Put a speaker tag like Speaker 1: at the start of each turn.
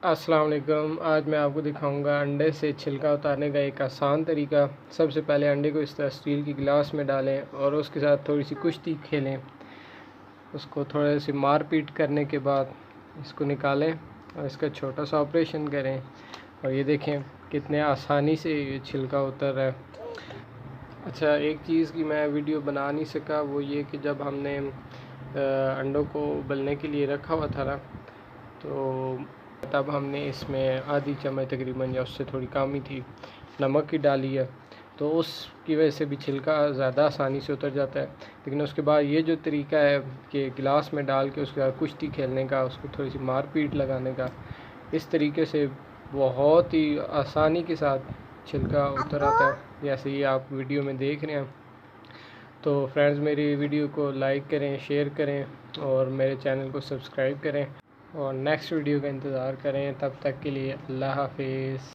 Speaker 1: अस्सलाम वालेकुम। आज मैं आपको दिखाऊंगा अंडे से छिलका उतारने का एक आसान तरीका। सबसे पहले अंडे को इस तरह स्टील की गिलास में डालें और उसके साथ थोड़ी सी कुश्ती खेलें। उसको थोड़े सी मार पीट करने के बाद इसको निकालें और इसका छोटा सा ऑपरेशन करें। और ये देखें कितने आसानी से ये छिलका उतर रहा है। अच्छा, एक चीज़ की मैं वीडियो बना नहीं सका, वो ये कि जब हमने अंडों को उबलने के लिए रखा हुआ था ना, तो तब हमने इसमें आधी चम्मच तकरीबन या उससे थोड़ी कम ही थी नमक की डाली है, तो उसकी वजह से भी छिलका ज़्यादा आसानी से उतर जाता है। लेकिन उसके बाद ये जो तरीका है कि गिलास में डाल के उसके बाद कुश्ती खेलने का, उसको थोड़ी सी मार पीट लगाने का, इस तरीके से बहुत ही आसानी के साथ छिलका उतर आता है, जैसे ये आप वीडियो में देख रहे हैं। तो फ्रेंड्स, मेरी वीडियो को लाइक करें, शेयर करें और मेरे चैनल को सब्सक्राइब करें और नेक्स्ट वीडियो का इंतज़ार करें। तब तक के लिए अल्लाह हाफिज़।